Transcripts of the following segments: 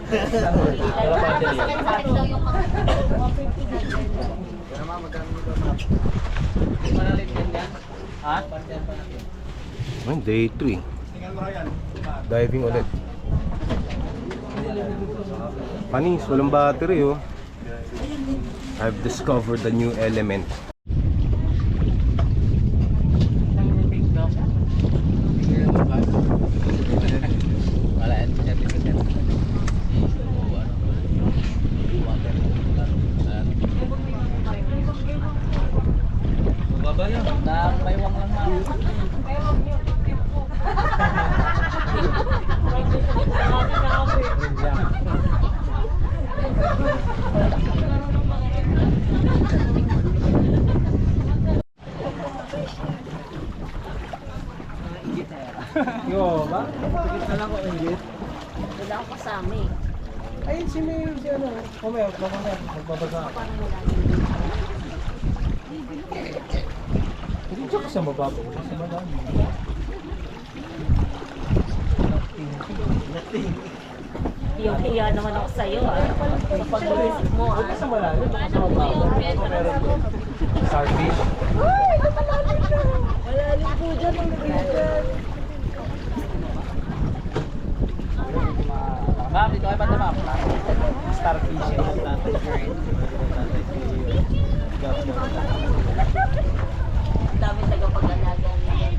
Sakit daw yung mga. Day 3. Diving ulit. Panis, walang battery oh. I've discovered a new element. Yo, ba? Tikit na lang ko ingit. Wala akong kasama eh. Ayun si Mayor, si ano. Kumaya, magbabasa ako. Hindi siya kasama ba po? Kasama namin. Hiya naman ako sa'yo ah. Sa pag-visit mo ah. Huwag kasama namin. Kasama ba ako? Meron doon. Starfish. Malalim po dyan ang nabigyan. Ma'am, dito ay banda ma'am. Starfish. Ang dami tagapag-alaga niya.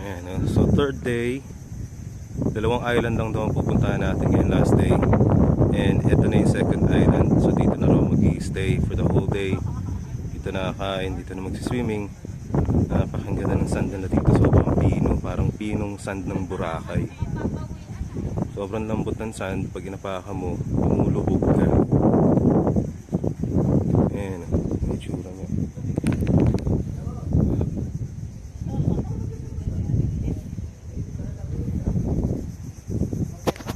Ayan, no? So third day, dalawang island lang daw ang pupuntahan natin ngayon, last day. And ito na yung second island. So dito na raw mag-i-stay for the whole day. Dito na kakain, dito na mag-swimming. Napakaganda ng sand nila dito, sobrang pino, parang pinong sand ng Boracay. Sobrang lambot ng sand, pag inapaka mo, lumulubog ka. Ayan, yung itsura niya.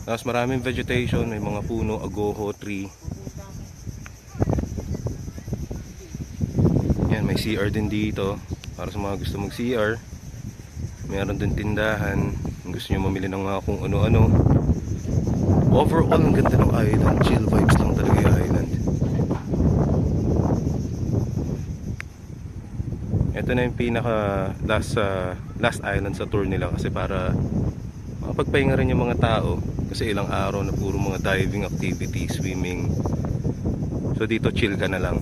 Tapos maraming vegetation, may mga puno, agoho tree. Yan, may CR din dito para sa mga gusto mag CR. Meron din tindahan kung gusto nyo mamili ng mga kung ano-ano. Overall, ang ganda ng island. Chill vibes lang talaga yung island. Ito na yung pinaka last island sa tour nila, kasi para makapagpahinga rin yung mga tao. Kasi ilang araw na puro mga diving activities, swimming. So dito chill ka na lang.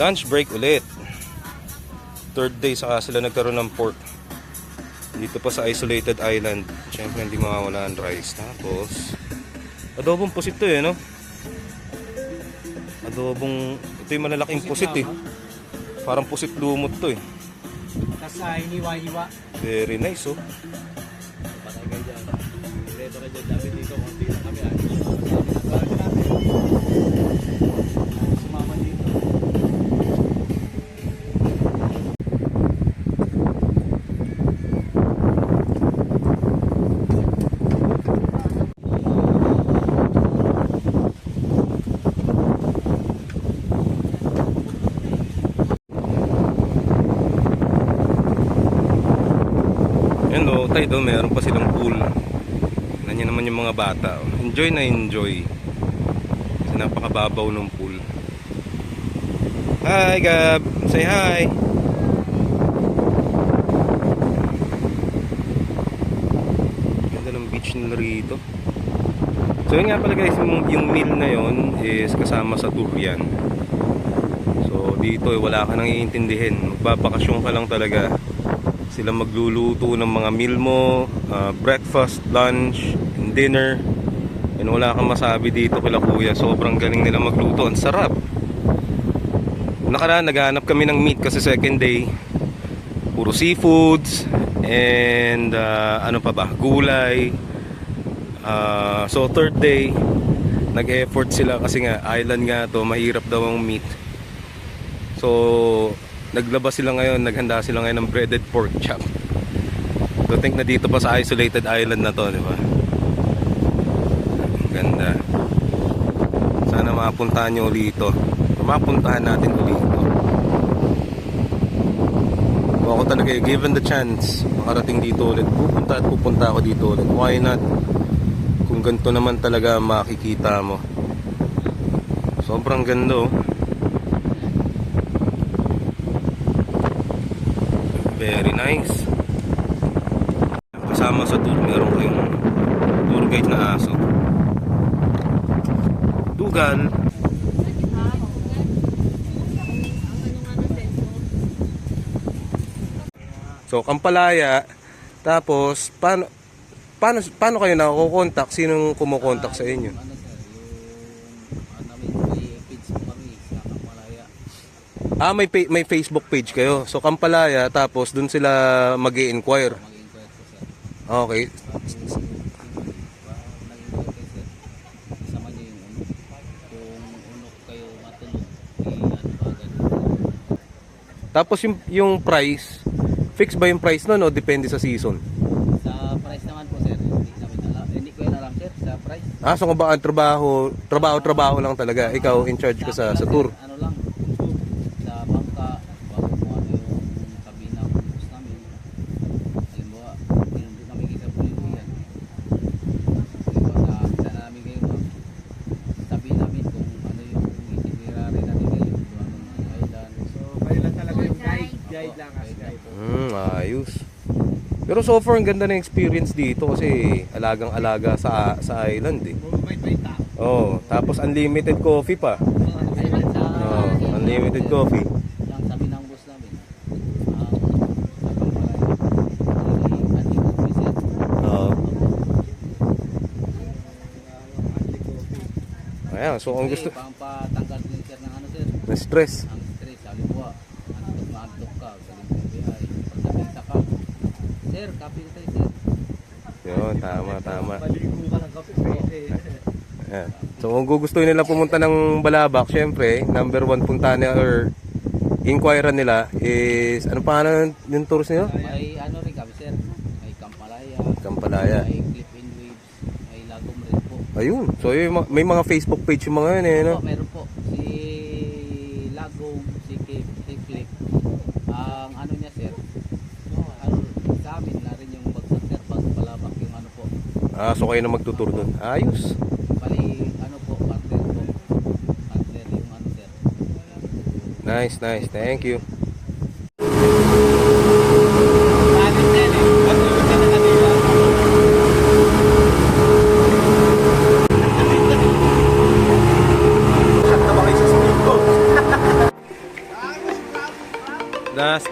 Lunch break ulit. Third day saka sila nagkaroon ng pork. Dito pa sa isolated island. Siyempre hindi mawawala ang rice. Tapos adobong pusit to eh, no? Adobong, ito yung malalaking pusit eh. Parang pusit lumot to eh. Tapos hiniwa-hiwa. Very nice oh. Patay kayo dyan. Direto kayo dyan. Dapat dito, konti lang kami. Sumama dito. Yan o, tayo doon, meron pa silang pool. Nanyan naman yung mga bata. Oh. Enjoy na enjoy. Kasi napakababaw ng pool. Hi Gab! Say hi! Ganda ng beach nila rito. So yun nga pala guys, yung meal na yon is kasama sa tour yan. So dito wala ka nang iintindihin. Magbabakasyon ka lang talaga. Sila magluluto ng mga meal mo, breakfast, lunch, and dinner. And wala kang masabi dito kila kuya. Sobrang galing nila magluto. Ang sarap. Nakaraan, naghahanap kami ng meat kasi second day. Puro seafoods. And ano pa ba? Gulay. So third day, nag-effort sila kasi nga island nga to. Mahirap daw ang meat. So naglabas sila ngayon, naghanda sila ngayon ng breaded pork chop. So think na dito pa sa isolated island na to, di ba? Ganda. Sana mapuntahan nyo ulit ito. Mapuntahan natin ulit ito. Kung ako talaga, given the chance, makarating dito ulit, pupunta at pupunta ako dito ulit. Why not? Kung ganito naman talaga makikita mo. Sobrang ganda oh. Very nice. Kasama sa tour, meron ko yung tour guide na aso. Dugal. So, Kampalaya. Tapos, paano kayo nakukontak? Sinong kumukontak sa inyo? May Facebook page kayo. So Kampalaya, tapos dun sila mag-i-inquire. Okay. Tapos yung price, fix ba yung price no? O depende sa season? Sa price naman po sir, hindi ko yun alam sir, sa price. So kung ba ang trabaho lang talaga. Ikaw in charge ka sa tour. Ano lang, sa bangka, bago mo ano yung sabi ng bus namin. Halimbawa, hindi namin kita po yan. Halimbawa, sa namin ngayon, sabi namin kung ano yung itinerary natin ngayon, kung anong island. So, kayo lang talaga yung guide lang as guide. Ayos. Pero so far ang ganda ng experience dito kasi alagang-alaga sa island eh. Oh, tapos unlimited coffee pa. Oh, unlimited coffee. Ang sabi ng boss namin, unlimited coffee sir. Oo. Ayan, so ang gusto Pampatanggal din sir ng ano sir, na stress. ang stress, halimbawa, maantok ka, galing ng bihay, pagdating sa camp, sir, kape tayo sir. Yun, tama. Maligo ka ng kape, pwede. Ayan. So kung gugustuhin nila pumunta ng Balabac, syempre, number 1 punta nila or inquire nila is, ano pa yung tours nila? May ano rin kami sir, may Kampalaya. may Cliff in Waves, may Lagom rin po. Ayun, so may mga Facebook page yung mga yun eh, no? Meron po, si Lagom, si Cliff, ang ano niya sir, ano, sa amin na rin yung bagsak sir, pag Balabac yung ano po. So kayo na magtutur doon. Ayos. Bali, ano po, partner yung ano sir. Nice. Thank you.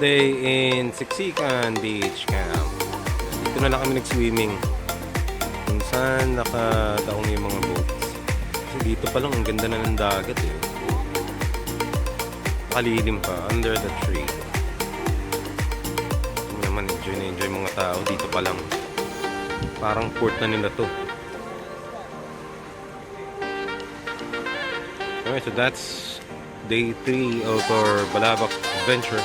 day in Siksikan Beach Camp. Dito na lang kami nag-swimming. Kung saan nakadaong yung mga boats. Kasi dito pa lang, ang ganda na ng dagat eh. Kalilim pa, under the tree. Ito naman, enjoy na enjoy mga tao dito pa lang. Parang port na nila to. Alright, so that's day 3 of our Balabac adventure.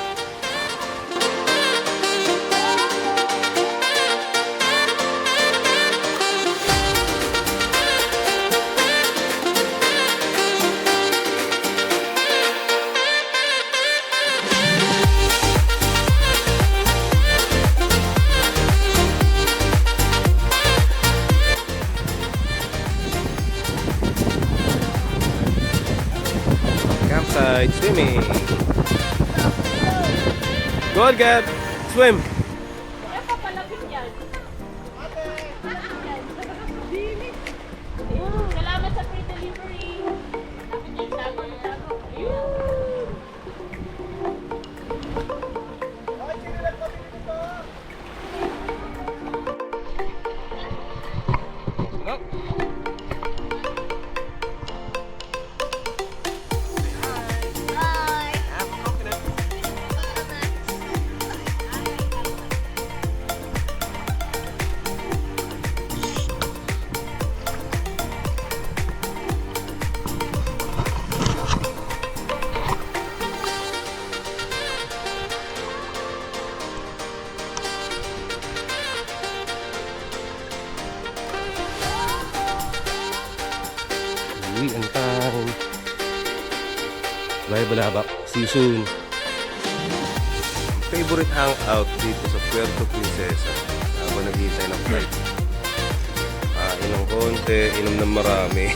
Campsite swimming. Go on, Gab. Swim. Kaya papalapit yan. Salamat sa free delivery. Ayun. No. Have a coconut. Uwian time. Bye, Balabac. See you soon. Favorite hangout dito sa Puerto Princesa. Habang naghihintay ng flight. Inom konti, inom ng marami.